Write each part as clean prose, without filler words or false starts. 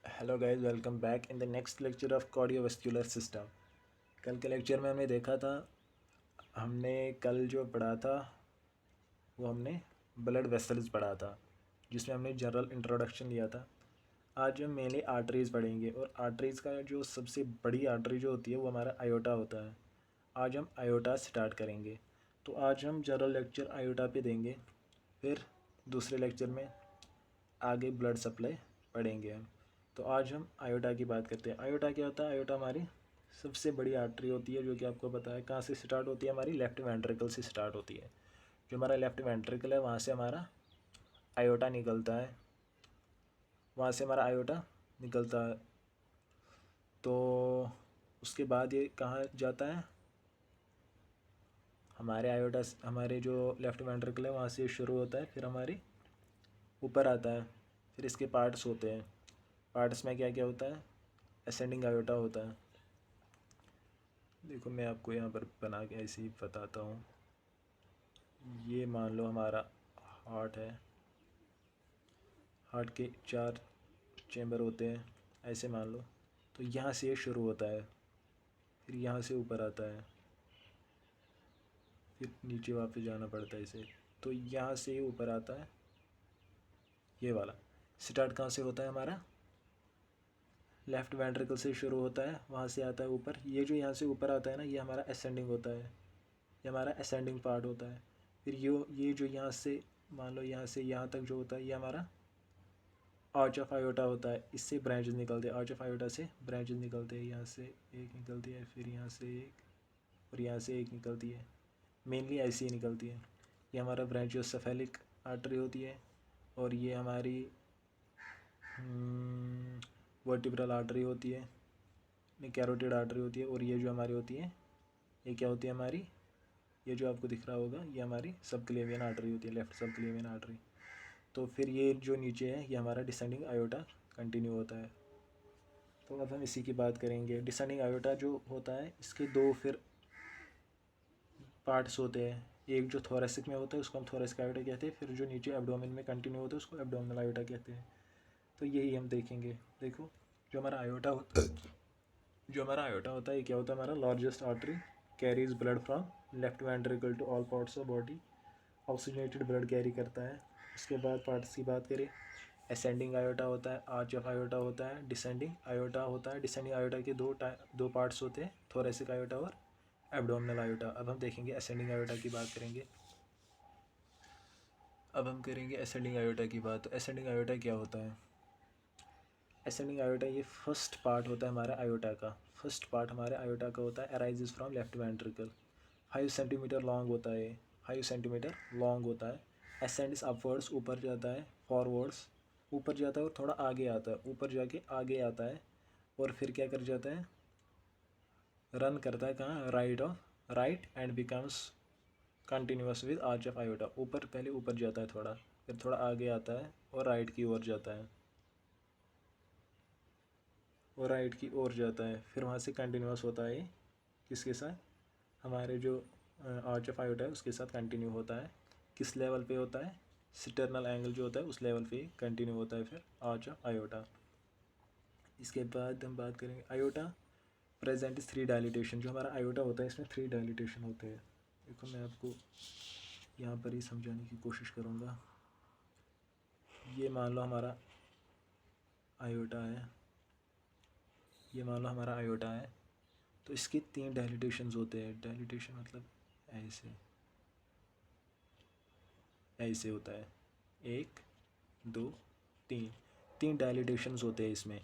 Hello guys, welcome back in the next lecture of cardiovascular system. कल के lecture में हमने देखा था, हमने कल जो पढ़ा था वो हमने ब्लड वेसल्स पढ़ा था, जिसमें हमने जनरल इंट्रोडक्शन लिया था। आज हम मेनली आर्टरीज़ पढ़ेंगे और आर्टरीज़ का जो सबसे बड़ी आर्टरी जो होती है वो हमारा आयोटा होता है। आज हम आयोटा स्टार्ट करेंगे। तो आज हम जनरल लेक्चर आयोटा पे देंगे, फिर दूसरे लेक्चर में आगे ब्लड सप्लाई पढ़ेंगे हम। तो आज हम आयोटा की बात करते हैं। आयोटा क्या होता है? आयोटा हमारी सबसे बड़ी आर्टरी होती है, जो कि आपको पता है कहाँ से स्टार्ट होती है। हमारी लेफ्ट वेंट्रिकल से स्टार्ट होती है। जो हमारा लेफ्ट वेंट्रिकल है वहाँ से हमारा आयोटा निकलता है, वहाँ से हमारा आयोटा निकलता है। तो उसके बाद ये कहाँ जाता है? हमारे आयोटा, हमारे जो लेफ्ट वेंट्रिकल है वहाँ से शुरू होता है, फिर हमारी ऊपर आता है। फिर इसके पार्ट्स होते हैं। पार्ट्स में क्या क्या होता है? असेंडिंग आयोटा होता है। देखो, मैं आपको यहाँ पर बना के ऐसे ही बताता हूँ। ये मान लो हमारा हार्ट है। हार्ट के 4 चैम्बर होते हैं, ऐसे मान लो। तो यहाँ से ये शुरू होता है, फिर यहाँ से ऊपर आता है, फिर नीचे वापस जाना पड़ता है इसे। तो यहाँ से ये ऊपर आता है। ये वाला स्टार्ट कहाँ से होता है? हमारा लेफ़्ट वेंट्रिकल से शुरू होता है, वहाँ से आता है ऊपर। ये जो यहाँ से ऊपर आता है ना, ये हमारा असेंडिंग होता है, ये हमारा असेंडिंग पार्ट होता है। फिर ये जो यहाँ से मान लो यहाँ से यहाँ तक जो होता है, ये हमारा आर्च ऑफ आयोटा होता है। इससे ब्रांचेस निकलते हैं, आर्च ऑफ आयोटा से ब्रांचेस निकलते हैं। यहाँ से एक निकलती है, फिर यहाँ से एक, और यहाँ से एक निकलती है। मेनली ऐसी ही निकलती है। ये हमारा ब्रांचियोसेफेलिक आर्टरी होती है, और ये हमारी वर्टिब्रल आर्टरी होती है, कैरोटिड आर्टरी होती है। और ये जो हमारी होती है, ये क्या होती है हमारी? ये जो आपको दिख रहा होगा, ये हमारी सबक्लेवियन आर्टरी होती है, लेफ्ट सबक्लेवियन आर्टरी। तो फिर ये जो नीचे है, ये हमारा डिसेंडिंग आयोटा कंटिन्यू होता है। तो अब हम इसी की बात करेंगे। डिसेंडिंग आयोटा जो होता है, इसके दो फिर पार्ट्स होते हैं। एक जो थोरेसिक में होता है उसको हम थोरेसिक आयोटा कहते हैं, फिर जो नीचे एब्डोमेन में कंटिन्यू होता है उसको एब्डोमिनल आयोटा कहते हैं। तो यही हम देखेंगे। देखो, जो हमारा आयोटा होता है, ये क्या होता है? हमारा largest artery carries blood from left ventricle to all parts of body. Oxygenated blood carry करता है। उसके बाद पार्ट्स की बात करें, असेंडिंग आयोटा होता है, आर्च ऑफ आयोटा होता है, डिसेंडिंग आयोटा होता है। डिसेंडिंग आयोटा के दो पार्ट्स होते हैं, थोरेसिक आयोटा और एब्डोमिनल आयोटा। अब हम देखेंगे असेंडिंग आयोटा की बात करेंगे। अब हम करेंगे असेंडिंग आयोटा की बात। तो असेंडिंग आयोटा क्या होता है? असेंडिंग आयोटा ये फर्स्ट पार्ट होता है हमारा आयोटा का। फर्स्ट पार्ट हमारे आयोटा का होता है, arises from left ventricle. 5 centimetre long होता है, 5 सेंटीमीटर लॉन्ग होता है। असेंड्स अपवर्ड्स, ऊपर जाता है, फॉरवर्ड्स ऊपर जाता है और थोड़ा आगे आता है, ऊपर जाके आगे आता है। और फिर क्या कर जाता है? रन करता है कहाँ? Right and becomes continuous with arch of iota. ऊपर पहले ऊपर जाता है थोड़ा, फिर थोड़ा आगे आता है और राइट की ओर जाता है, और राइट की ओर जाता है। फिर वहाँ से कंटिन्यूस होता है। किसके साथ? हमारे जो आर्च ऑफ आयोटा है उसके साथ कंटिन्यू होता है। किस लेवल पे होता है? सिटर्नल एंगल जो होता है उस लेवल पे कंटिन्यू होता है फिर आर्च ऑफ आयोटा। इसके बाद हम बात करेंगे आयोटा प्रेजेंट इज 3 डायलिटेशन। जो हमारा आयोटा होता है इसमें 3 डायलिटेशन होते हैं। देखो, मैं आपको यहाँ पर ही समझाने की कोशिश करूँगा। ये मान लो हमारा आयोटा है, ये मान लो हमारा आयोटा है। तो इसके 3 डायलिटेशंस होते हैं। डायलिटेशन मतलब ऐसे ऐसे होता है, 1 2 3, 3 डायलिटेशंस होते हैं इसमें।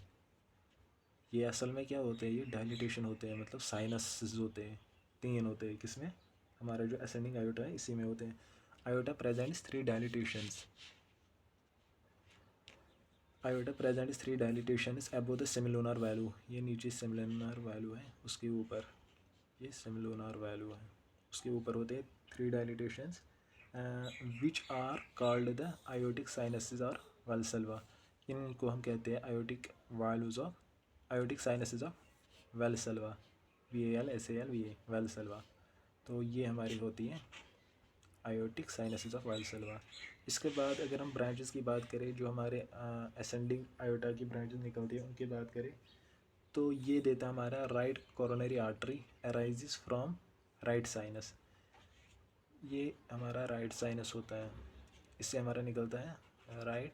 ये असल में क्या होते हैं? ये डायलिटेशन होते हैं, मतलब साइनस होते हैं। 3 होते हैं किसमें? हमारा जो असेंडिंग आयोटा है इसी में होते हैं। Iota presents 3 डायलिटेशंस। Iota presents 3 डायलिटेशंस above the semilunar value. ये नीचे सेमिलुनर वैल्यू है, उसके ऊपर ये सेमिलुनर वैल्यू है, उसके ऊपर होते हैं 3 dilatations which are called the aortic sinuses और वेलसेल्वा। इनको हम कहते हैं aortic values of aortic sinuses of Valsalva. VALSALVA Valsalva. तो ये हमारी होती है आयोटिक साइनसेस ऑफ वाल्सलवा। इसके बाद अगर हम ब्रांचेस की बात करें, जो हमारे असेंडिंग आयोटा की ब्रांचेस निकलती है उनकी बात करें, तो ये देता है हमारा right coronary artery arises from right sinus. ये हमारा राइट साइनस होता है, इससे हमारा निकलता है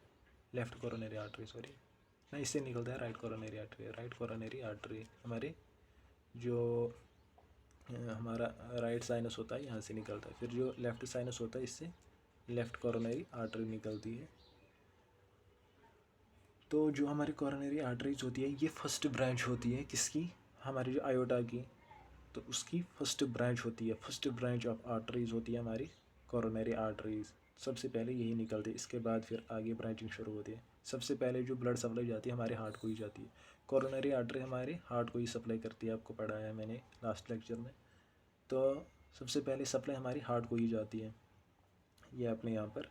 लेफ्ट कोरोनरी आर्टरी, सॉरी नहीं, इससे निकलता है राइट कोरोनरी आर्टरी हमारे जो हमारा राइट साइनस होता है यहाँ से निकलता है। फिर जो लेफ़्ट साइनस होता है इससे लेफ़्ट कोरोनरी आर्टरी निकलती है। तो जो हमारी कोरोनरी आर्टरीज होती है ये फर्स्ट ब्रांच होती है किसकी, हमारी जो आयोटा की, तो उसकी फर्स्ट ब्रांच होती है। फर्स्ट ब्रांच ऑफ आर्टरीज होती है हमारी कोरोनरी आर्टरीज, सबसे पहले यही निकलती है। इसके बाद फिर आगे ब्रांचिंग शुरू होती है। सबसे पहले जो ब्लड सप्लाई जाती है हमारे हार्ट को ही जाती है। कोरोनरी आर्टरी हमारे हार्ट को ही सप्लाई करती है, आपको पढ़ाया है मैंने लास्ट लेक्चर में। तो सबसे पहले सप्लाई हमारी हार्ट को ही जाती है, ये अपने यहाँ पर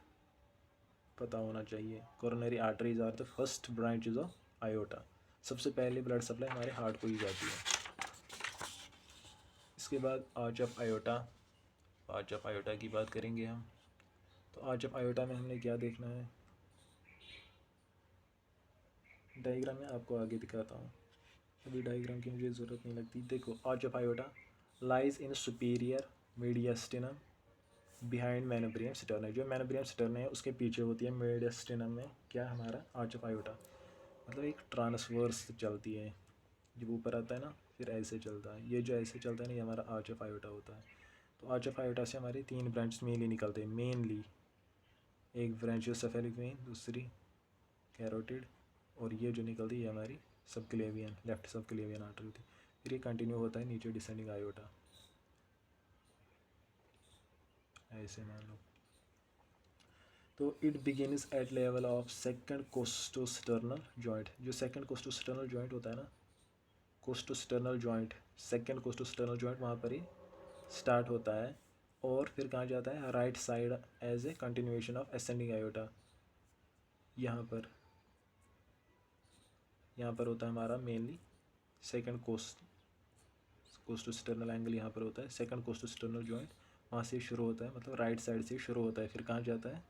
पता होना चाहिए। Coronary arteries are the first branches of aorta. सबसे पहले ब्लड सप्लाई हमारे हार्ट को ही जाती है। इसके बाद arch of iota, arch of iota की बात करेंगे हम। तो आर्च ऑफ आयोटा में हमने क्या देखना है, डायग्राम में आपको आगे दिखाता हूँ, अभी डायग्राम की मुझे ज़रूरत नहीं लगती। देखो, arch of aorta lies in superior mediastinum behind manubrium sternum. जो मेनोब्रियम स्टर्नम है उसके पीछे होती है मीडियस्टिनम में क्या हमारा आर्च ऑफ आयोटा, मतलब एक ट्रांसवर्स चलती है। जब ऊपर आता है ना फिर ऐसे चलता है, ये जो ऐसे चलता है ना ये हमारा आर्च ऑफ आयोटा होता है। तो आर्च ऑफ आयोटा से हमारी 3 ब्रांच मेनली निकलते हैं। मेनली एक ब्रांच सेफेलिक वेन, दूसरी कैरोटिड, और ये जो निकलती है ये हमारी सबक्लेवियन, लेफ्ट सबक्लेवियन आर्टरी होती है। फिर ये कंटिन्यू होता है नीचे डिसेंडिंग आयोटा, ऐसे मान लो। तो it begins at level of second costosternal joint. जो सेकंड कोस्टोस्टर्नल जॉइंट होता है ना, costosternal joint, second costosternal joint, वहाँ पर ही स्टार्ट होता है। और फिर कहाँ जाता है, right side as a continuation of ascending aorta. यहाँ पर होता है हमारा मेनली सेकंड कोस्टोस्टर्नल एंगल, यहाँ पर होता है सेकंड कोस्टोस्टर्नल जॉइंट, वहाँ से शुरू होता है, मतलब राइट साइड से शुरू होता है। फिर कहाँ जाता है,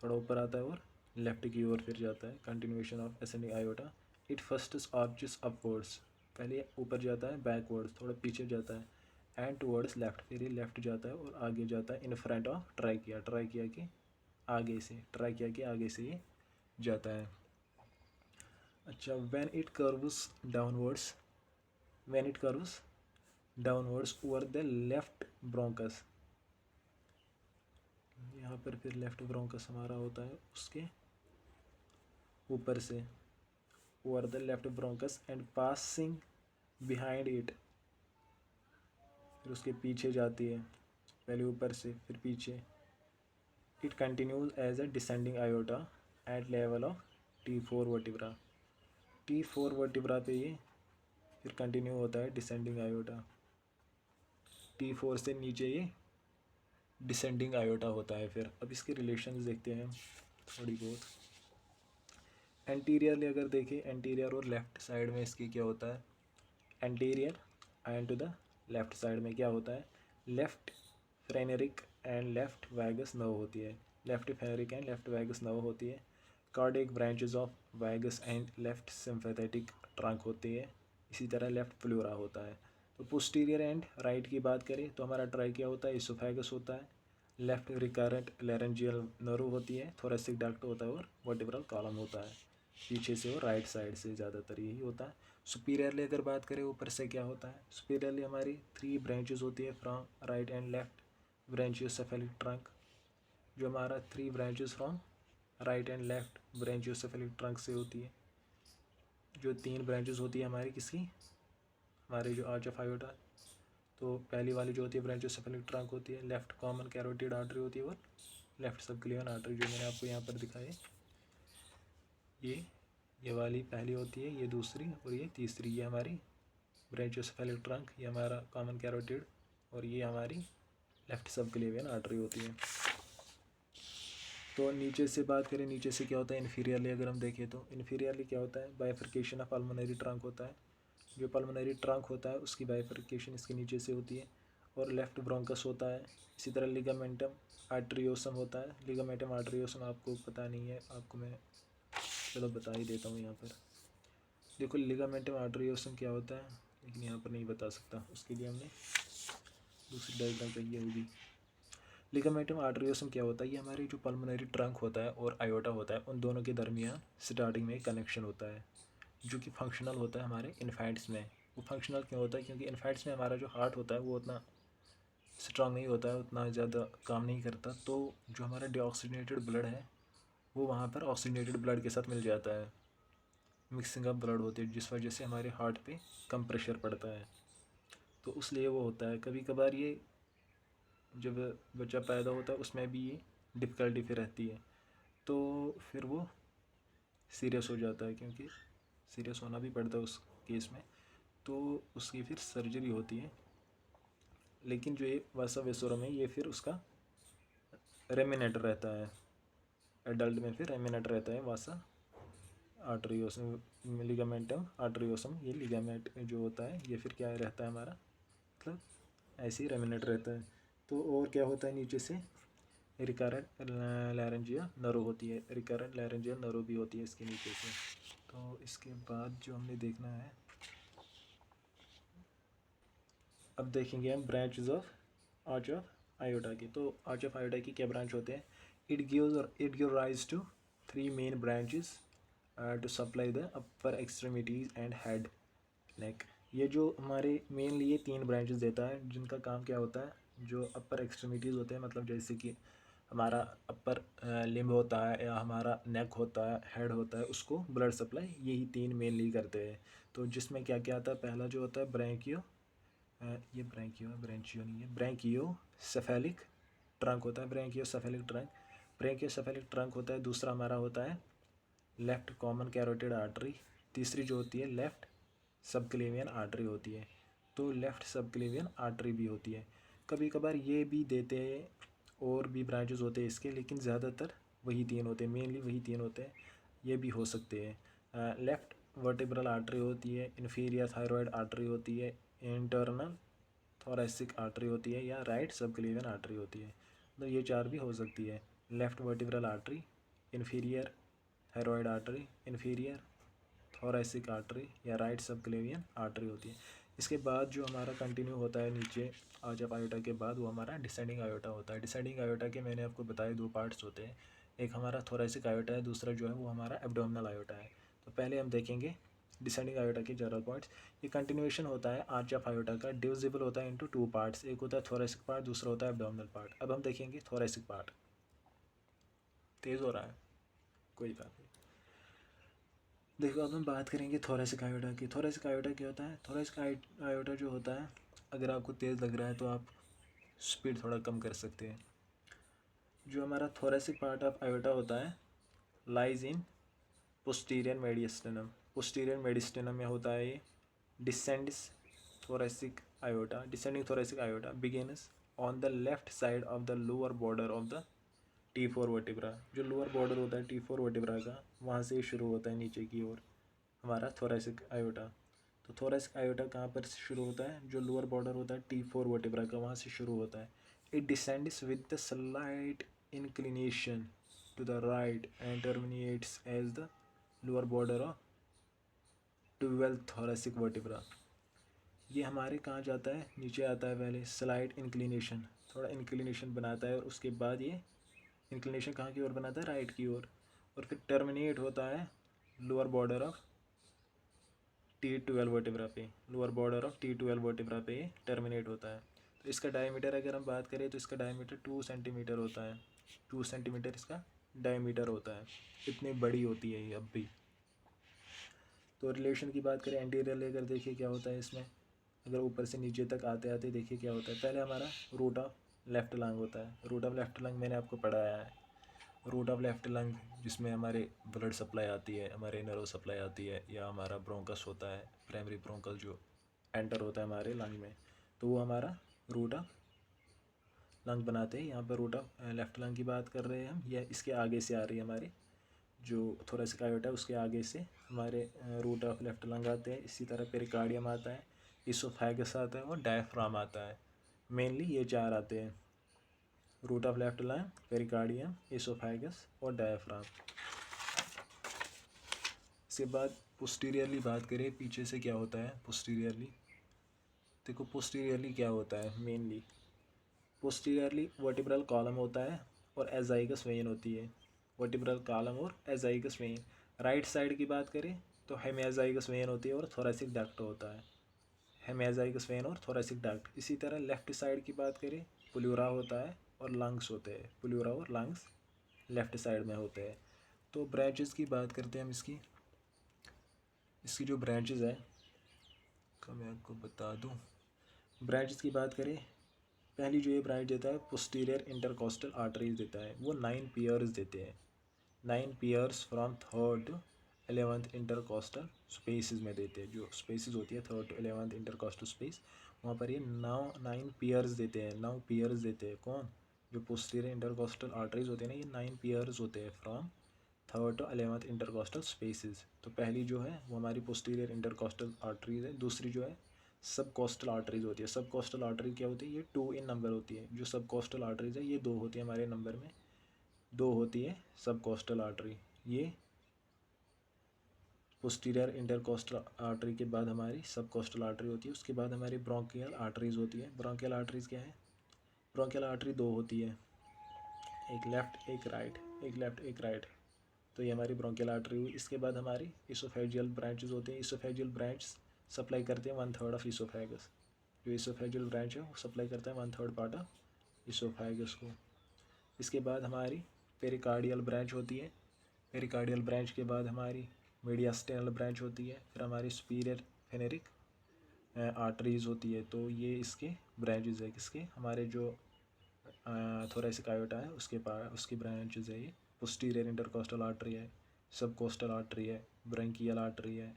थोड़ा ऊपर आता है और लेफ्ट की ओर फिर जाता है, continuation of ascending iota. It first arches upwards, पहले ऊपर जाता है, बैकवर्ड्स थोड़ा पीछे जाता है, एंड टुवर्ड्स लेफ्ट, फिर ये लेफ्ट जाता है और आगे जाता है in front of trachea, trachea के आगे से, ट्राइकिया के आगे से ये जाता है। अच्छा, when it curves downwards, when it curves downwards over the left bronchus, यहाँ पर फिर लेफ्ट ब्रोंकस हमारा होता है उसके ऊपर से, over the left bronchus and passing behind it, फिर उसके पीछे जाती है, पहले ऊपर से फिर पीछे। It continues as a descending aorta at level of T4 vertebra. T4 vertebra पे ये फिर कंटिन्यू होता है डिसेंडिंग आयोटा। T4 से नीचे ये डिसेंडिंग आयोटा होता है। फिर अब इसके रिलेशंस देखते हैं थोड़ी बहुत। एंटीरियरली अगर देखें, एंटीरियर और लेफ्ट साइड में इसकी क्या होता है, anterior and to the left side में क्या होता है, left phrenic and left vagus nerve होती है, left phrenic and left vagus nerve होती है। Cardiac branches of vagus and left sympathetic trunk होती है। इसी तरह लेफ्ट फ्लोरा होता है। तो पोस्टीरियर एंड राइट की बात करें तो हमारा ट्राइकिया होता है, इसोफेगस होता है, लेफ्ट रिकरेंट लेरेंजियल नर्व होती है, थोरेसिक डक्ट होता है और वर्टिब्रल कॉलम होता है पीछे से और राइट साइड से, ज़्यादातर यही होता है। सुपीरियरली अगर बात करें ऊपर से क्या होता है, सुपीरियरली हमारी 3 ब्रांचेस होती है from right and left brachiocephalic trunk. जो हमारा 3 branches from right and left brachiocephalic trunk से होती है। जो 3 ब्रांचेस होती है हमारी किसकी, हमारे जो आर्च ऑफ आयोटा, तो पहली वाली जो होती है ब्रांचियोसेफेलिक ट्रंक होती है, लेफ्ट कॉमन कैरोटिड आर्टरी होती है और लेफ्ट सबक्लेवियन आर्टरी, जो मैंने आपको यहाँ पर दिखाई, ये वाली पहली होती है, ये दूसरी और ये तीसरी। ये हमारी ब्रांचियोसेफेलिक ट्रंक, ये हमारा कॉमन कैरोटिड और ये हमारी लेफ्ट सबक्लेवियन आर्टरी होती है। तो नीचे से बात करें, नीचे से क्या होता है, इन्फीरियरली अगर हम देखें तो इन्फीरियरली क्या होता है, बाइफर्केशन ऑफ पल्मोनरी ट्रंक होता है। जो पल्मोनरी ट्रंक होता है उसकी बाइफर्केशन इसके नीचे से होती है। और लेफ्ट ब्रोंकस होता है। इसी तरह लिगामेंटम आर्टरियोसम होता है। लिगामेंटम आर्टरियोसम आपको पता नहीं है, आपको मैं चलो बता ही देता हूँ यहाँ पर। देखो लिगामेंटम आर्टरियोसम क्या होता है, लेकिन यहाँ पर नहीं बता सकता, उसके लिए हमने दूसरी डायग्राम चाहिए होगी। लिगामेंटम आर्टरियोसम क्या होता है, ये हमारे जो पल्मोनरी ट्रंक होता है और आयोटा होता है, उन दोनों के दरमियान स्टार्टिंग में कनेक्शन होता है, जो कि फंक्शनल होता है हमारे इन्फेंट्स में। वो फंक्शनल क्यों होता है, क्योंकि इन्फेंट्स में हमारा जो हार्ट होता है वो उतना स्ट्रांग नहीं होता है, उतना ज़्यादा काम नहीं करता, तो जो हमारा डीऑक्सीजनेटेड ब्लड है वो वहाँ पर ऑक्सीजनेटेड ब्लड के साथ मिल जाता है, मिक्सिंग अप ब्लड होती है, जिस वजह से हमारे हार्ट पे कम प्रेशर पड़ता है। तो उसलिए वो होता है। कभी कभार ये जब बच्चा पैदा होता है उसमें भी ये डिफ़िकल्टी फिर रहती है, तो फिर वो सीरियस हो जाता है, क्योंकि सीरियस होना भी पड़ता है उस केस में, तो उसकी फिर सर्जरी होती है। लेकिन जो ये वासा वेसोरम है ये फिर उसका रेमिनेटर रहता है, एडल्ट में फिर रेमिनेटर रहता है वासा आर्टरियोसम लिगामेंटम आर्टरियोसम। ये लिगामेंट जो होता है ये फिर क्या रहता है हमारा, मतलब ऐसे ही रेमिनेटर रहता है। तो और क्या होता है नीचे से, रिकरेंट लैरेंजिया नर्व होती है, रिकरेंट लैरेंजिया नर्व भी होती है इसके नीचे से। तो इसके बाद जो हमने देखना है, अब देखेंगे हम branches of arch of iota की। तो आर्च ऑफ आयोटा की क्या ब्रांच होते हैं, it gives rise to 3 main branches to supply the upper extremities and head neck. ये जो हमारे मेनली ये 3 ब्रांचेस देता है, जिनका काम क्या होता है, जो अपर एक्सट्रीमिटीज़ होते हैं, मतलब जैसे कि हमारा अपर लिम्ब होता है या हमारा नेक होता है, हेड होता है, उसको ब्लड सप्लाई यही 3 मेनली करते हैं। तो जिसमें क्या क्या आता है, पहला जो होता है ब्रैंकियो, ये ब्रैंचियो नहीं है, ब्रैंकियो सेफेलिक ट्रंक होता है, branchio cephalic trunk, branchio cephalic trunk होता है। दूसरा हमारा होता है लेफ़्ट कॉमन कैरोटिड आर्टरी। तीसरी जो होती है लेफ़्ट सबक्लेवियन आर्टरी होती है। तो लेफ़्ट सबक्लेवियन आर्टरी भी होती है। कभी कभार ये भी देते हैं, और भी ब्रांचेस होते हैं इसके, लेकिन ज़्यादातर वही 3 होते हैं, मेनली वही 3 होते हैं। ये भी हो सकते हैं, लेफ़्ट वर्टिब्रल आर्टरी होती है, इन्फीरियर थायराइड आर्टरी होती है, इंटरनल थोरेसिक आर्टरी होती है, या राइट सबक्लेवियन आर्टरी होती है। तो ये 4 भी हो सकती है, left vertebral artery, inferior thyroid artery, inferior thoracic artery, या राइट सबक्लेवियन आर्टरी होती है। इसके बाद जो हमारा कंटिन्यू होता है नीचे आर्च ऑफ आयोटा के बाद, वो हमारा डिसेंडिंग आयोटा होता है। डिसेंडिंग आयोटा के मैंने आपको बताया 2 पार्ट्स होते हैं, एक हमारा थोरेसिक आयोटा है, दूसरा जो है वो हमारा एब्डोमिनल आयोटा है। तो पहले हम देखेंगे डिसेंडिंग आयोटा के जनरल पॉइंट्स। ये कंटिन्यूएशन होता है आर्च ऑफ आयोटा का, डिविजिबल होता है इंटू 2 पार्ट्स, एक होता है थोरेसिक पार्ट, दूसरा होता है एब्डोमिनल पार्ट। अब हम देखेंगे थोरेसिक पार्ट। तेज़ हो रहा है, कोई बात नहीं। देखो अब हम बात करेंगे थोरेसिक आयोटा की। थोरेसिक आयोटा क्या होता है, थोरेसिक आयोटा जो होता है, अगर आपको तेज़ लग रहा है तो आप स्पीड थोड़ा कम कर सकते हैं। जो हमारा थोरेसिक पार्ट ऑफ आयोटा होता है लाइज इन पोस्टीरियर मेडिस्टेनम। पोस्टीरियर मेडिस्टेनम में होता है ये। Descends thoracic aorta, descending thoracic aorta begins on the left side of the lower border of the T4 vertebra। जो लोअर बॉर्डर होता है T4 वर्टिब्रा का, वहाँ से शुरू होता है नीचे की ओर हमारा thoracic aorta। तो thoracic aorta कहाँ पर शुरू होता है, जो लोअर बॉर्डर होता है T4 वर्टिब्रा का, वहाँ से शुरू होता है। It descends with the slight inclination to the right and terminates as the lower border of 12th thoracic vertebra। ये हमारे कहाँ जाता है, नीचे आता है, पहले स्लाइड इंक्लिनेशन, थोड़ा इंक्लिनेशन बनाता है, और उसके बाद ये इंक्लिनेशन कहाँ की ओर बनाता है, राइट की ओर, और फिर टर्मिनेट होता है lower border of T12 vertebra पे, lower border of T12 vertebra पे ये टर्मिनेट होता है। तो इसका डायमीटर अगर हम बात करें तो इसका डायमीटर 2 सेंटीमीटर होता है, 2 सेंटीमीटर इसका डायमीटर होता है, इतनी बड़ी होती है ये अब भी। तो रिलेशन की बात करें एंटीरियर लेकर, देखिए क्या होता है इसमें, अगर ऊपर से नीचे तक आते आते देखिए क्या होता है। पहले हमारा रूट ऑफ लेफ्ट लंग होता है। रूट ऑफ लेफ्ट लंग मैंने आपको पढ़ाया है। रूट ऑफ लेफ्ट लंग जिसमें हमारे ब्लड सप्लाई आती है, हमारे नर्व सप्लाई आती है, या हमारा ब्रोंकस होता है, प्राइमरी ब्रोंकस जो एंटर होता है हमारे लंग में, तो वो हमारा रूट ऑफ लंग बनाते हैं। यहाँ पर रूट ऑफ लेफ्ट लंग की बात कर रहे हैं हम, या इसके आगे से आ रही है हमारी जो थोरेसिक आयोटा है, उसके आगे से हमारे रूट ऑफ लेफ्ट लंग आते हैं। इसी तरह पेरिकार्डियम आता है, इसोफेगस आता है, और डायफ्राम आता है। मेनली ये चार आते हैं, root of left lung, pericardium, esophagus और डायफ्राम। इसके बाद पोस्टीरियरली बात करें, पीछे से क्या होता है पोस्टीरियरली। देखो पोस्टीरियरली क्या होता है, मेनली पोस्टीरियरली वर्टिब्रल कॉलम होता है और एजाइगस वेन होती है। वर्टिब्रल कॉलम और एजाइगस वेन। राइट साइड की बात करें तो हेमियाजाइगस वेन होती है और थोरेसिक डक्ट होता है। हेमियाजाइगस वेन और थोरेसिक डक्ट। इसी तरह लेफ्ट साइड की बात करें, प्लूरा होता है और लंग्स होते हैं। प्लूरा और लंग्स लेफ्ट साइड में होते हैं। तो ब्रांचेस की बात करते हैं हम इसकी जो ब्रांचेस है तो मैं आपको बता दूं। ब्रांचेस की बात करें, पहली जो ये ब्रांच देता है पोस्टीरियर इंटरकोस्टल आर्टरीज देता है, वो 9 पेयर्स देते हैं। 9 pairs from 3rd to 11th intercostal spaces में देते हैं। जो स्पेसिस होती है 3rd to 11th intercostal space, वहाँ पर ये 9 पेयर्स देते हैं। 9 पेयर्स देते हैं कौन, जो पोस्टीरियर इंटरकोस्टल आर्टरीज होते हैं ना, ये 9 पेयर्स होते हैं from 3rd to 11th intercostal spaces. तो पहली जो है वो हमारी पोस्टीरियर इंटरकोस्टल आर्टरीज है। दूसरी जो है सब कोस्टल आर्टरीज होती है। सब कोस्टल आर्टरी क्या होती है, ये 2 इन नंबर होती है। जो सब कोस्टल आर्टरीज है ये 2 होती है हमारे नंबर में, 2 होती है सब कोस्टल आर्टरी। ये पोस्टीरियर इंटरकोस्टल आर्टरी के बाद हमारी सब कोस्टल आर्टरी होती है। उसके बाद हमारी ब्रोंकियल आर्टरीज होती है। ब्रोंकियल आर्टरीज क्या है, ब्रोंकियल आर्टरी 2 होती है, एक लेफ्ट एक राइट, एक लेफ्ट एक राइट। तो ये हमारी ब्रोंकियल आर्टरी हुई। इसके बाद हमारी इसोफेजियल ब्रांचेस होती हैं। इसोफेजियल ब्रांच सप्लाई करते हैं 1/3 ऑफ इसोफेगस। जो इसोफेजियल ब्रांच है वो सप्लाई करता है 1/3 पार्ट ऑफ इसोफेगस को। इसके बाद हमारी पेरिकार्डियल ब्रांच होती है। पेरिकार्डियल ब्रांच के बाद हमारी मीडियास्टिनल ब्रांच होती है। फिर हमारी सुपीरियर फेनेरिक आर्टरीज होती है। तो ये इसके ब्रांचेज है, किसके, हमारे जो थोरेसिक आयोटा है उसकी ब्रांचेज है। ये पोस्टीरियर इंटरकोस्टल आर्टरी है, सब कोस्टल आर्टरी है, ब्रंकियल आर्टरी है,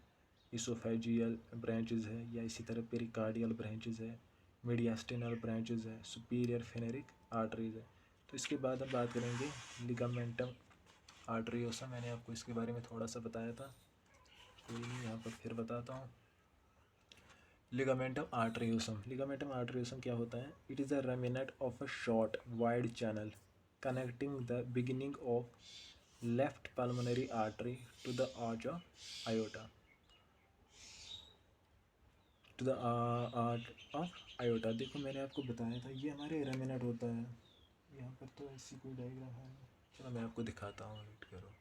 इसोफेजियल ब्रांचेज है, या इसी तरह पेरिकार्डियल ब्रांचेज है, मीडियास्टिनल ब्रांचेज है, सुपीरियर फेनेरिक आर्टरीज है। तो इसके बाद हम बात करेंगे लिगामेंटम आर्टरियोसा। मैंने आपको इसके बारे में थोड़ा सा बताया था, कोई नहीं यहाँ पर फिर बताता हूँ। लिगामेंटम आर्टरियोसम। लिगामेंटम आर्टरियोसम क्या होता है, it is a remnant of a short wide channel connecting the beginning of left pulmonary artery to the arch of aorta, to the arch of aorta. देखो मैंने आपको बताया था ये हमारे रेमिनेंट होता है। यहाँ पर तो ऐसी कोई डायग्राम है नहीं, चलो मैं आपको दिखाता हूँ, वेट करो।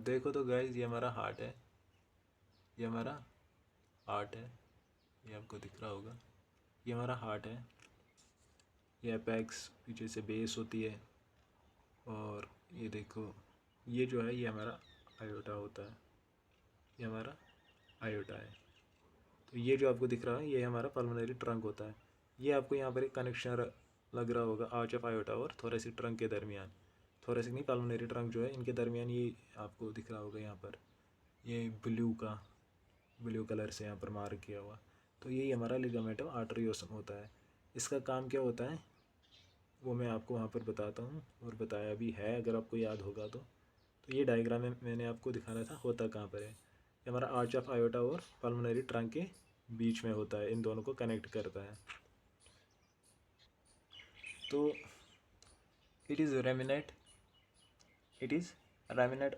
देखो तो गाइज ये हमारा हार्ट है, ये हमारा हार्ट है, ये आपको दिख रहा होगा, ये हमारा हार्ट है। ये अपेक्स पीछे से बेस होती है, और ये देखो ये जो है ये हमारा आयोटा होता है, ये हमारा आयोटा है। तो ये जो आपको दिख रहा है ये हमारा पल्मोनरी ट्रंक होता है। ये आपको यहाँ पर एक कनेक्शन लग रहा होगा आर्च ऑफ आयोटा और थोरेसिक ट्रंक के दरमियान। थोरेसिक नहीं, पल्मोनरी ट्रंक जो है इनके दरमियान ये आपको दिख रहा होगा यहाँ पर, ये ब्लू कलर से यहाँ पर मार्क किया हुआ। तो यही हमारा लिगामेंटम आर्टरियोसम होता है। इसका काम क्या होता है वो मैं आपको वहाँ पर बताता हूँ, और बताया भी है अगर आपको याद होगा तो। ये डायग्राम में मैंने आपको दिखाना था होता कहाँ पर है। ये हमारा आर्च ऑफ आयोटा और पल्मोनरी ट्रंक के बीच में होता है, इन दोनों को कनेक्ट करता है। तो it is remnant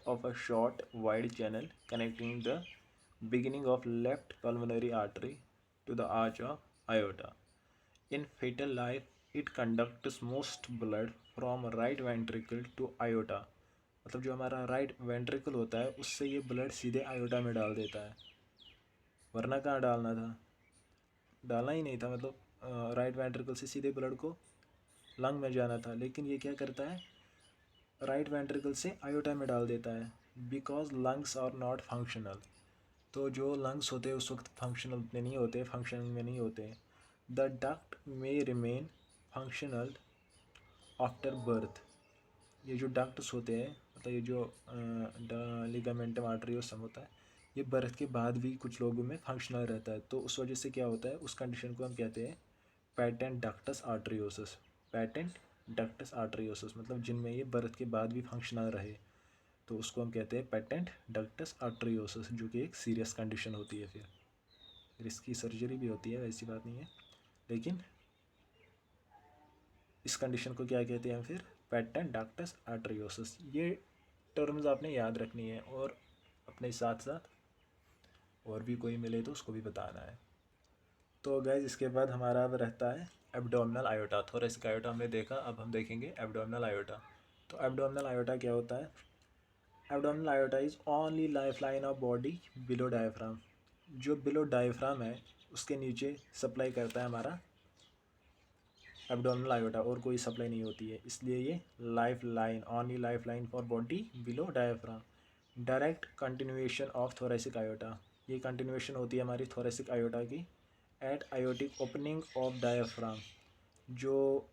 of a short wide channel connecting the beginning of left pulmonary artery to the arch of aorta. In fetal life, it conducts most blood from right ventricle to aorta. मतलब जो हमारा right ventricle होता है उससे ये blood सीधे iota में डाल देता है, वरना कहाँ डालना था, डालना ही नहीं था। मतलब राइट वेंट्रिकल से सीधे ब्लड को लंग में जाना था, लेकिन ये क्या करता है, राइट वेंट्रिकल से आयोटा में डाल देता है। Because lungs are not functional. तो जो लंग्स होते हैं उस वक्त फंक्शनल में नहीं होते, फंक्शनिंग में नहीं होते। The duct may remain functional after birth. ये जो डक्ट्स होते हैं, मतलब ये जो लिगामेंटम आर्टरियोसम होता है, ये बर्थ के बाद भी कुछ लोगों में फंक्शनल रहता है। तो उस वजह से क्या होता है, उस कंडीशन को हम कहते हैं पैटेंट डक्टस आर्टरियोसिस। पैटेंट डक्टस आर्टरियोसिस मतलब जिनमें ये बर्थ के बाद भी फंक्शनल रहे, तो उसको हम कहते हैं पैटेंट डक्टस आर्टरियोसिस, जो कि एक सीरियस कंडीशन होती है फिर। फिर इसकी सर्जरी भी होती है, वैसी बात नहीं है, लेकिन इस कंडीशन को क्या कहते हैं फिर, पेटेंट डक्टस आर्टरियोसिस। ये टर्म्स आपने याद रखनी है और अपने साथ साथ और भी कोई मिले तो उसको भी बताना है। तो गाइज इसके बाद हमारा अब रहता है एब्डोमिनल आयोटा। थोरेसिक आयोटा हमने देखा, अब हम देखेंगे एब्डोमिनल आयोटा। तो एब्डोमिनल आयोटा क्या होता है? Abdominal iota is only life line of body below diaphragm. जो बिलो डायफ्राम है उसके नीचे सप्लाई करता है हमारा एब्डोमिनल आयोटा, और कोई सप्लाई नहीं होती है, इसलिए ये life line, only life line for body below diaphragm. Direct continuation of thoracic aorta, ये कंटिन्यूएशन होती है हमारी थोरेसिक आयोटा की at aortic opening of diaphragm. जो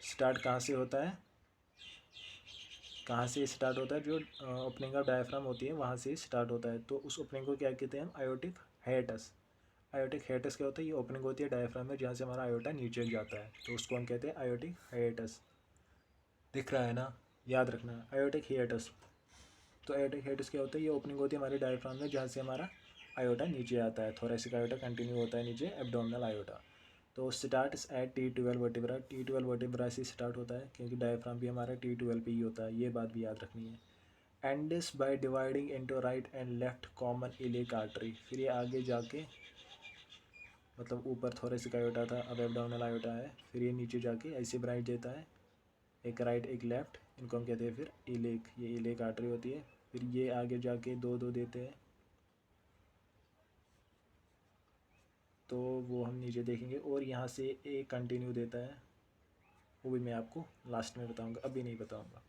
स्टार्ट कहाँ से होता है, कहाँ से स्टार्ट होता है? जो ओपनिंग ऑफ डायफ्राम होती है वहाँ से स्टार्ट होता है, तो उस ओपनिंग को क्या कहते हैं हम? आयोटिक हाइएटस। आयोटिक हाइएटस क्या होता है? ये ओपनिंग होती है डायफ्राम में जहाँ से हमारा आयोटा नीचे जाता है, तो उसको हम कहते हैं आयोटिक हाइएटस। दिख रहा है ना, याद रखना आयोटिक हाइएटस। तो आयोटिक हाइएटस क्या होता है? ये ओपनिंग होती है हमारे डायफ्राम में जहाँ से हमारा आयोटा नीचे आता है। थोरेसिक आयोटा कंटिन्यू होता है नीचे एब्डोमिनल आयोटा। तो start at T12 vertebra, T12 vertebra से स्टार्ट होता है क्योंकि डायफ्राम भी हमारा T12 पे ही होता है, ये बात भी याद रखनी है। Andes by dividing into right and left common iliac artery. फिर ये आगे जाके, मतलब ऊपर थोरेसिक आयोटा था, अब एब्डोमिनल आयोटा है, फिर ये नीचे जाके ऐसे ब्रांच देता है, एक राइट एक लेफ्ट, इनको हम कहते हैं फिर इलिक, ये इलिक आर्टरी होती है। फिर ये आगे जाके दो दो देते हैं, तो वो हम नीचे देखेंगे, और यहाँ से एक कंटिन्यू देता है, वो भी मैं आपको लास्ट में बताऊंगा, अभी नहीं बताऊंगा।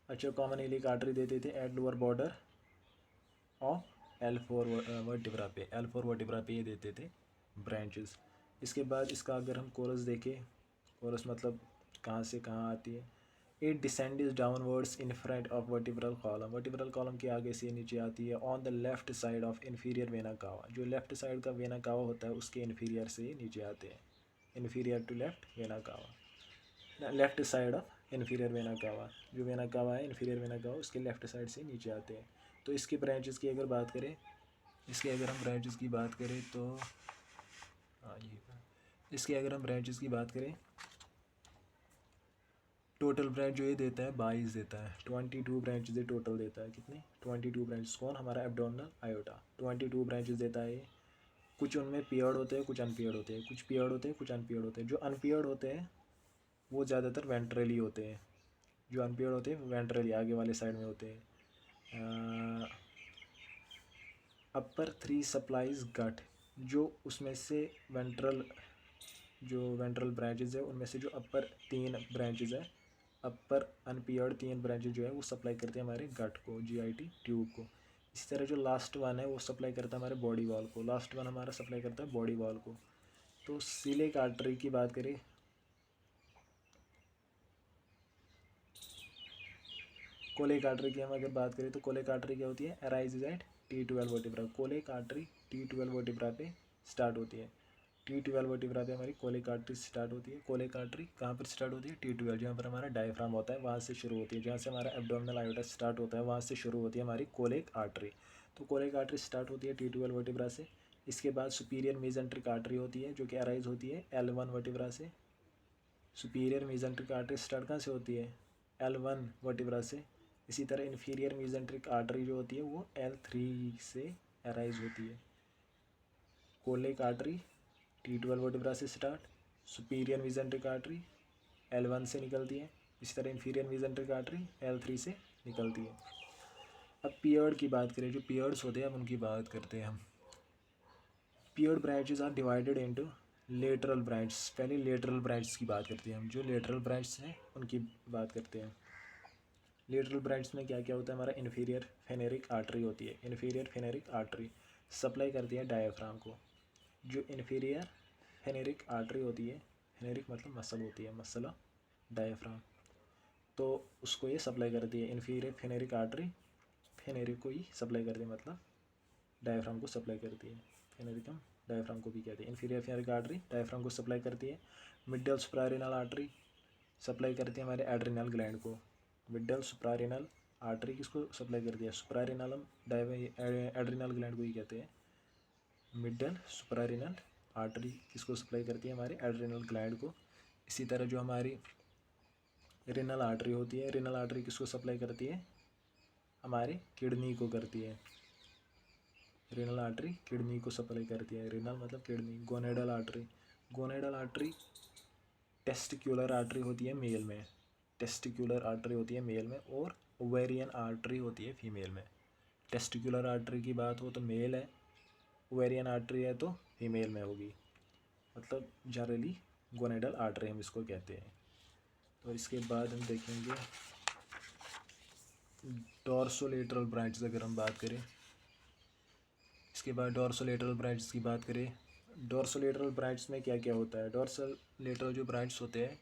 अच्छा, कॉमन इलिक आर्टरी देते थे at lower border of L4 vertebra पे, L4 वर्टिब्रा पे ये देते थे ब्रांचेस। इसके बाद इसका अगर हम कोरस देखें, कोरस मतलब कहाँ से कहाँ आती है, it descends downwards in front of vertebral column. Vertebral column के आगे से नीचे आती है on the left side of inferior vena cava. जो लेफ्ट साइड का वेना कावा होता है उसके इन्फीरियर से नीचे आते हैं, inferior to left vena cava, left side of inferior vena cava. जो वेना कावा है, इन्फीरियर वेना कावा, उसके लेफ्ट साइड से नीचे आते हैं। तो इसकी ब्रांचेस की अगर बात करें, इसके अगर हम ब्रांचेस की बात करें तो इसके अगर हम ब्रांचेस की बात करें, टोटल ब्रांच जो ये देता है 22 देता है, 22 ब्रांचेज टोटल देता है। कितने? 22 ब्रांचेस। कौन? हमारा एब्डोमिनल आयोटा 22 ब्रांचेस देता है। कुछ उनमें पेयर्ड होते हैं, कुछ अनपेयर्ड होते हैं, कुछ पेयर्ड होते हैं, कुछ अनपेयर्ड होते हैं। जो अनपेयर्ड होते हैं वो ज़्यादातर वेंट्रली होते हैं, जो अनपेयर्ड होते हैं वेंट्रली आगे वाले साइड में होते हैं। अपर 3 सप्लाईज गट, जो उसमें से वेंट्रल, जो वेंट्रल ब्रांचेज है उनमें से जो अपर 3 ब्रांचेज है, अपर अनपियर्ड 3 ब्रांचेज जो है वो सप्लाई करते हैं हमारे गट को, GIT ट्यूब को। इसी तरह जो लास्ट वन है वो सप्लाई करता है हमारे बॉडी वॉल को, लास्ट वन हमारा सप्लाई करता है बॉडी वॉल को। तो सीलिक आर्टरी की बात करें, कोलिक आर्टरी की हम अगर बात करें तो कोलिक आर्टरी क्या होती है? Arises at T12 vertebra. Colic artery T12 vertebra पे स्टार्ट होती है। T12 वर्टिब्रा पे हमारी कोलिक आर्टरी स्टार्ट होती है। कोलिक आर्टरी कहाँ पर स्टार्ट होती है? T12, जहाँ पर हमारा डायफ्राम होता है वहाँ से शुरू होती है। जहाँ से हमारा एब्डोमिनल आयोटा स्टार्ट होता है वहाँ से शुरू होती है हमारी कोलिक आर्टरी। तो कोलिक आर्टरी स्टार्ट होती है T12 वर्टिब्रा से। इसके बाद सुपीरियर मेजेंट्रिक आर्टरी होती है जो कि अराइज होती है L1 वर्टिब्रा से। सुपीरियर मेजेंट्रिक आर्टरी स्टार्ट कहाँ से होती है? L1 वर्टिब्रा से। इसी तरह इन्फीरियर मेजेंट्रिक आर्टरी जो होती है वो L3 से अराइज होती है। कोलिक आर्टरी T12 वर्टिब्रा से start, superior mesenteric artery L1 से निकलती है, इसी तरह इन्फीरियर मेजेंट्रिक आर्टरी L3 से निकलती है। अब पियर्ड की बात करें, जो पियर्ड्स होते हैं अब उनकी बात करते हैं हम। Paired branches are divided into lateral branch. पहले लेटरल ब्रांच की बात करते हैं हम, जो लेटरल ब्रांच हैं उनकी बात करते हैं। लेटरल ब्रांच में क्या क्या होता है? हमारा इन्फीरियर फेनेरिक आर्टरी होती है। इन्फीरियर फेनेरिक आर्टरी सप्लाई करती है डायफ्राम को। जो इन्फीरियर फेनेरिक आर्टरी होती है, फेनेरिक मतलब मसल होती है, मसल ऑफ डायफ्राम, तो उसको ये सप्लाई करती है। इन्फीरियर फेनेरिक आर्टरी फेनेरिक को ही सप्लाई करती है, मतलब डायफ्राम को सप्लाई करती है। फेनेरिक हम डायफ्राम को भी कहते हैं। इन्फीरियर फेनेरिक आर्टरी डायफ्राम को सप्लाई करती है। मिडल सुप्रारेनल आर्टरी सप्लाई करती है हमारे एड्रिनल ग्लैंड को। मिडल सुप्रारेनल आर्टरी किसको सप्लाई करती है? सुप्रारेनल हम एड्रिनल ग्लैंड को ही कहते हैं। मिडल सुप्रारेनल आर्टरी किसको सप्लाई करती है, हमारे एड्रेनल ग्लैंड को। इसी तरह जो हमारी रेनल आर्टरी होती है, रेनल आर्टरी किसको सप्लाई करती है, हमारे किडनी को करती है। रेनल आर्टरी किडनी को सप्लाई करती है, रेनल मतलब kidney. Gonadal artery, gonadal artery testicular artery होती है मेल में, टेस्टिक्युलर आर्टरी होती है मेल में, और ओवेरियन आर्टरी होती है फीमेल में। टेस्टिक्युलर आर्टरी की बात हो तो मेल है, ओवेरियन आर्टरी है तो फीमेल में होगी, मतलब जनरली गोनेडल आर्टरी हम इसको कहते हैं। और इसके बाद हम देखेंगे डॉर्सोलेटरल ब्रांचेस, अगर हम बात करें इसके बाद डॉर्सोलेटरल ब्रांचेस की बात करें। डॉर्सोलेटरल ब्रांच में क्या क्या होता है, डॉर्सोलेटरल जो ब्रांच होते हैं,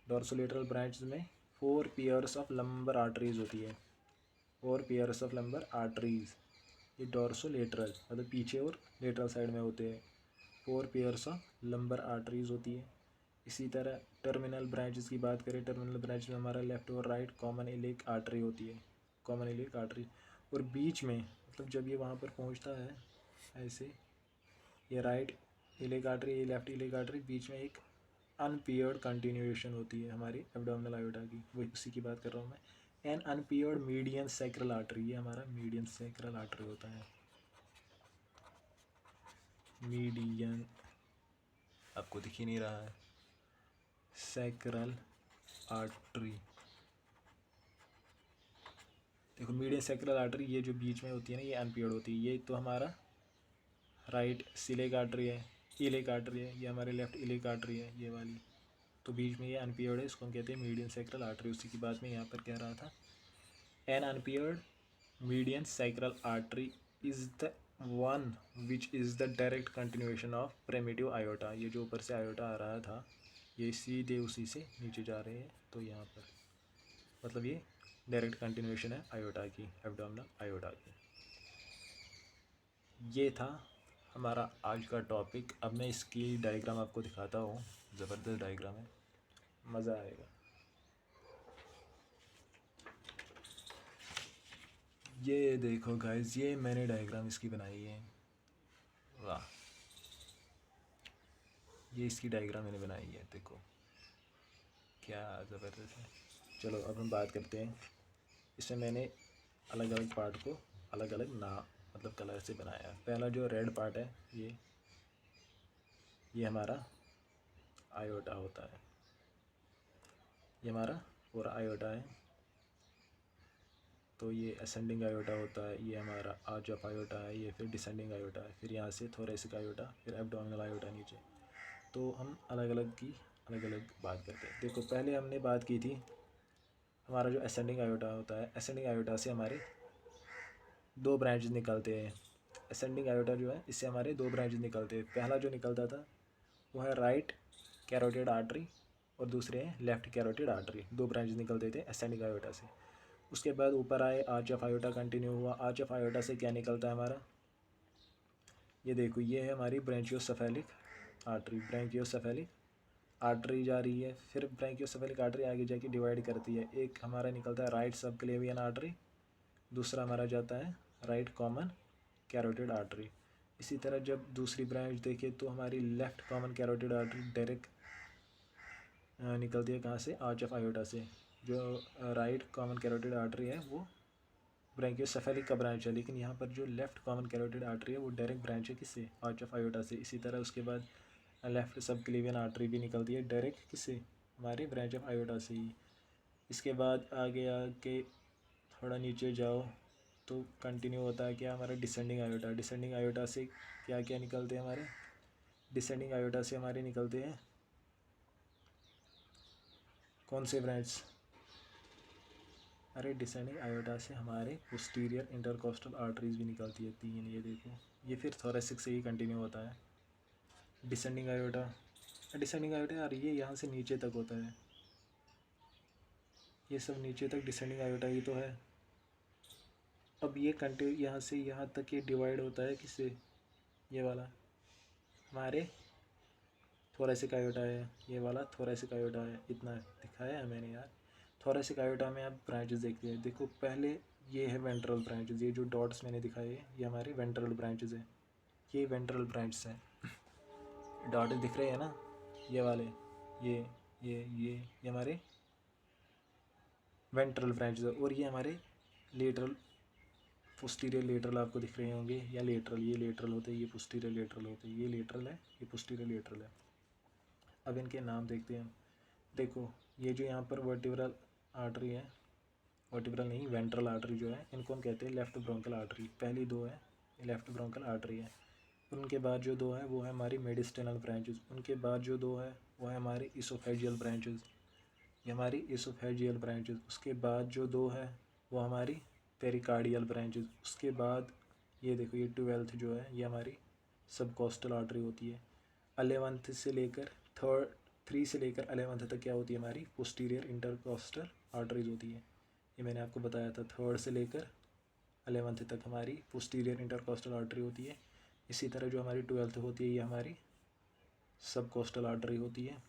डॉर्सोलेटरल ब्रांच में 4 पेयर्स ऑफ लंबर आर्टरीज होती है, 4 पेयर्स ऑफ लंबर आर्टरीज। ये डॉर्सोलेटरल मतलब पीछे और लेटरल साइड में होते हैं, 4 पेयर्स ऑफ लंबर आर्टरीज होती है। इसी तरह टर्मिनल ब्रांचेस की बात करें, टर्मिनल ब्रांच में हमारा लेफ्ट और राइट कॉमन इलिक आर्टरी होती है, कॉमन इलिक आर्टरी। और बीच में मतलब जब ये वहाँ पर पहुँचता है ऐसे, ये राइट इलिक आर्टरी, ये लेफ्ट इलिक आर्टरी, बीच में एक अनपेयर्ड कंटिन्यूएशन होती है हमारी एब्डोमिनल आयोटा की, वो उसी की बात कर रहा हूँ मैं। An unpaired median sacral artery, ये हमारा मीडियन सैक्रल आर्टरी होता है। मीडियन आपको दिख ही नहीं रहा है, सैक्रल आर्टरी, देखो मीडियन सैक्रल आर्टरी, ये जो बीच में होती है ना, ये अनपेयर्ड होती है। ये तो हमारा राइट सिलिक आर्टरी है, इलिक आर्टरी है, ये हमारे लेफ्ट इलिक आर्टरी है ये वाली, तो बीच में ये अनपेयर्ड है, इसको हम कहते हैं मीडियन सैक्रल आर्टरी। उसी की बात में यहाँ पर कह रहा था, an unpaired median sacral artery is the one which is the direct continuation of primitive aorta. ये जो ऊपर से आयोटा आ रहा था, ये सीधे उसी से नीचे जा रहे हैं, तो यहाँ पर मतलब ये डायरेक्ट कंटिन्यूएशन है आयोटा की, एब्डोमिनल आयोटा की। ये था हमारा आज का टॉपिक। अब मैं इसकी डायग्राम आपको दिखाता हूँ, ज़बरदस्त डायग्राम है, मज़ा आएगा। ये देखो गाइस, ये मैंने डायग्राम इसकी बनाई है, वाह, ये इसकी डायग्राम मैंने बनाई है, देखो क्या ज़बरदस्त है। चलो अब हम बात करते हैं, इसमें मैंने अलग अलग पार्ट को अलग अलग ना मतलब कलर से बनाया है। पहला जो रेड पार्ट है, ये हमारा आयोटा होता है, ये हमारा पूरा आयोटा है, तो ये असेंडिंग आयोटा होता है, ये हमारा आर्च ऑफ आयोटा है, ये फिर डिसेंडिंग आयोटा है, फिर यहाँ से थोरेसिक आयोटा, फिर एब्डोमिनल आयोटा नीचे। तो हम अलग अलग की अलग अलग बात करते हैं। देखो पहले हमने बात की थी, हमारा जो असेंडिंग आयोटा होता है, असेंडिंग आयोटा से हमारे 2 ब्रांचेस निकलते हैं। असेंडिंग आयोटा जो है, इससे हमारे 2 ब्रांचेस निकलते हैं। पहला जो निकलता था वो है राइट कैरोटिड आर्टरी, और दूसरे हैं लेफ्ट कैरोटिड आर्टरी, 2 ब्रांचेस निकलते थे असेंडिंग आयोटा से। उसके बाद ऊपर आए, आर्च ऑफ आयोटा कंटिन्यू हुआ, आर्च ऑफ आयोटा से क्या निकलता है हमारा, ये देखो, ये है हमारी ब्रांचियोसेफेलिक आर्टरी, ब्रांचियोसेफेलिक आर्टरी जा रही है, फिर ब्रांचियोसेफेलिक आर्टरी आगे जाके डिवाइड करती है। एक हमारा निकलता है राइट सबक्लेवियन आर्टरी, दूसरा हमारा जाता है राइट कॉमन कैरोटिड आर्टरी। इसी तरह जब दूसरी ब्रांच देखें तो हमारी left common carotid artery direct निकलती है कहाँ से, आर्च ऑफ आयोटा से। जो राइट कॉमन कैरोटिड आर्टरी है वो ब्रांकियोसेफेलिक का ब्रांच है, लेकिन यहाँ पर जो लेफ्ट कॉमन कैरोटिड आर्टरी है वो डायरेक्ट ब्रांच है किससे, आर्च ऑफ आयोटा से। इसी तरह उसके बाद लेफ्ट सबक्लेवियन आर्टरी भी निकलती है डायरेक्ट किससे, हमारे ब्रांच ऑफ आयोटा से ही। इसके बाद आगे आके थोड़ा नीचे जाओ तो कंटिन्यू होता है क्या, हमारा डिसेंडिंग आयोटा। डिसेंडिंग आयोटा से क्या क्या निकलते हैं हमारे, डिसेंडिंग आयोटा से हमारे निकलते हैं कौन से ब्रांच, अरे डिसेंडिंग आयोटा से हमारे पोस्टीरियर इंटरकोस्टल आर्टरीज भी निकलती है 3, ये देखो, ये फिर थोरेसिक से ही कंटिन्यू होता है डिसेंडिंग आयोटा। डिसेंडिंग आयोटा यार ये यहाँ से नीचे तक होता है, ये सब नीचे तक डिसेंडिंग आयोटा ही तो है। अब ये यहाँ से यहाँ तक ये डिवाइड होता है किससे, ये वाला हमारे थोरेसिक आयोटा है, ये वाला थोरेसिक आयोटा है, इतना दिखाया है मैंने यार। थोरेसिक आयोटा में आप ब्रांचेस देखते हैं, देखो पहले ये है वेंट्रल ब्रांचेस, ये जो डॉट्स मैंने दिखाए ये हमारे वेंट्रल ब्रांचेस हैं। ये वेंट्रल ब्रांच हैं, डॉट दिख रहे हैं ना, ये वाले, ये हमारे वेंट्रल ब्रांचेस, और ये हमारे लेटरल पोस्टीरियर लेटरल आपको दिख रहे होंगे, या लेटरल, ये लेटरल होते हैं, ये पोस्टीरियर लेटरल होते हैं, ये लेटरल है, ये पोस्टीरियर लेटरल है। अब इनके नाम देखते हैं। देखो ये जो यहाँ पर वर्टिब्रल आर्टरी है, वर्टिब्रल नहीं, वेंट्रल आर्टरी जो है, इनको हम कहते हैं लेफ्ट ब्रोंकल आर्टरी। पहली दो है लेफ्ट ब्रोंकल आर्टरी है। उनके बाद जो दो है वो है हमारी मेडिस्टेनल ब्रांचेस। उनके बाद जो दो है वो है हमारी इसोफेजियल ब्रांचेस, ये हमारी इसोफेजियल ब्रांचेस। उसके बाद जो दो है वो हमारी पेरिकार्डियल ब्रांचेस। उसके बाद ये देखो ये 12th जो है ये हमारी सबकोस्टल आर्टरी होती है। 11th से लेकर 3 से लेकर 11th तक क्या होती है हमारी पोस्टीरियर इंटरकोस्टल आर्टरीज होती है। ये मैंने आपको बताया था, 3rd से लेकर 11th तक हमारी पोस्टीरियर इंटरकोस्टल आर्टरी होती है। इसी तरह जो हमारी 12th होती है ये हमारी सबकोस्टल आर्टरी होती है।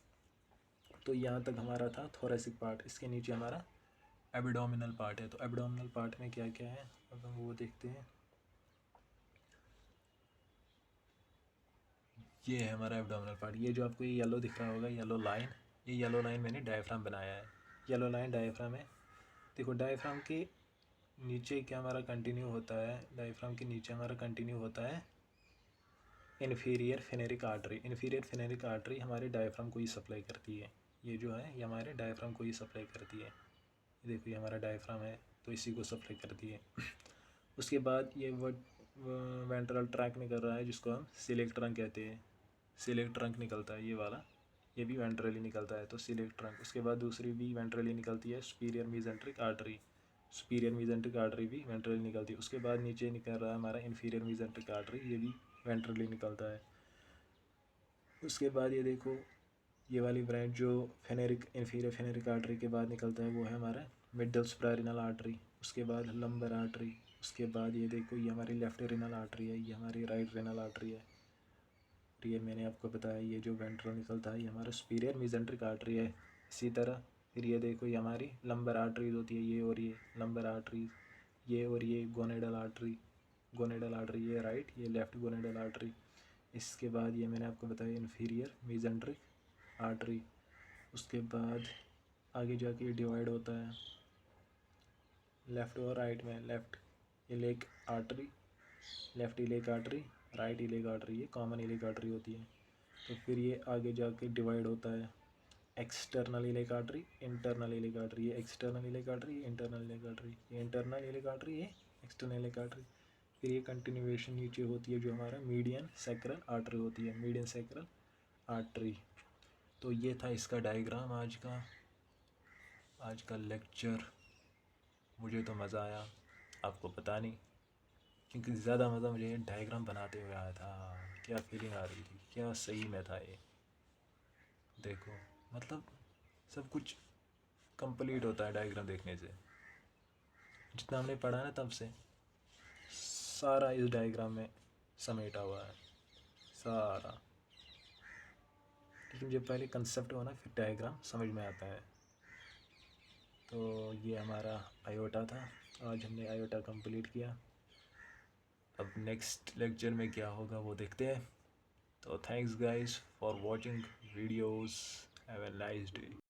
तो यहाँ तक हमारा था थोरेसिक पार्ट। इसके नीचे हमारा एब्डोमिनल पार्ट है। तो एब्डोमिनल पार्ट में क्या क्या है अब हम वो देखते हैं। ये है हमारा एब्डोमिनल पार्ट। ये जो आपको ये येलो दिख रहा होगा, येलो लाइन, ये येलो लाइन मैंने डायफ्राम बनाया है। येलो लाइन डायफ्राम है। देखो डायफ्राम के नीचे क्या हमारा कंटिन्यू होता है, डायफ्राम के नीचे हमारा कंटिन्यू होता है इन्फीरियर फेनेरिक आर्टरी। इन्फीरियर फेनेरिक आर्टरी हमारे डायफ्राम को ही सप्लाई करती है। ये जो है ये हमारे डायफ्राम को ही सप्लाई करती है। देखो ये हमारा डायफ्राम है तो इसी को सप्लाई करती है। उसके बाद ये वेंट्रल ट्रैक निकल रहा है जिसको हम सिलेक्ट ट्रंक कहते हैं। सिलेक्ट ट्रंक निकलता है ये वाला, ये भी वेंट्रली निकलता है तो सिलेक्ट ट्रंक। उसके बाद दूसरी भी वेंट्रली निकलती है सुपीरियर मीजेंट्रिक आर्टरी। सुपीरियर मीजेंट्रिक आर्टरी भी वेंट्रली निकलती है। उसके बाद नीचे निकल रहा है हमारा इन्फीरियर मीजेंट्रिक आर्टरी, ये भी वेंट्रली निकलता है। उसके बाद ये देखो ये वाली ब्रांच जो फेनेरिक इन्फीरियर फेनेरिक आर्टरी के बाद निकलता है वो है हमारा मिडल सुप्रारिनल आर्टरी। उसके बाद लंबर आर्टरी। उसके बाद ये देखो ये हमारी लेफ्ट रेनल आर्टरी है, ये हमारी राइट रेनल आर्टरी है। और ये मैंने आपको बताया ये जो वेंट्रल निकलता है ये हमारा सुपीरियर मीजेंट्रिक आर्टरी है। इसी तरह फिर ये देखो ये हमारी लंबर आर्टरीज होती है, ये और ये लंबर आर्टरीज, ये और ये गोनेडल आर्टरी, गोनेडल आर्टरी ये राइट, ये लेफ्ट गोनेडल आर्टरी। इसके बाद ये मैंने आपको बताया इन्फीरियर मीजेंट्रिक आर्टरी। उसके बाद आगे जाके ये डिवाइड होता है लेफ़्ट और राइट में। Left elec artery, left elec artery, right elec artery, ये कॉमन इलेक आर्टरी होती है। तो फिर ये आगे जाके डिवाइड होता है external iliac artery, internal iliac artery. ये external iliac artery, internal iliac artery, ये इंटरनल इलेक आर्टरी, ये एक्सटर्नल इलेक आर्टरी। फिर ये कंटिन्यूएशन नीचे होती है जो हमारा मीडियन सैक्रल आर्टरी होती है, मीडियन सैक्रल आर्टरी। तो ये था इसका डायग्राम आज का लेक्चर। मुझे तो मज़ा आया, आपको पता नहीं, क्योंकि ज़्यादा मज़ा मुझे डायग्राम बनाते हुए आया था। क्या फीलिंग आ रही थी, क्या सही में था ये। देखो मतलब सब कुछ कंप्लीट होता है डायग्राम देखने से। जितना हमने पढ़ा ना तब से सारा इस डायग्राम में समेटा हुआ है सारा। लेकिन जब पहले कंसेप्ट हो ना फिर डायग्राम समझ में आता है। तो ये हमारा आयोटा था, आज हमने आयोटा कंप्लीट किया। अब नेक्स्ट लेक्चर में क्या होगा वो देखते हैं। तो thanks guys for watching videos, have a nice day.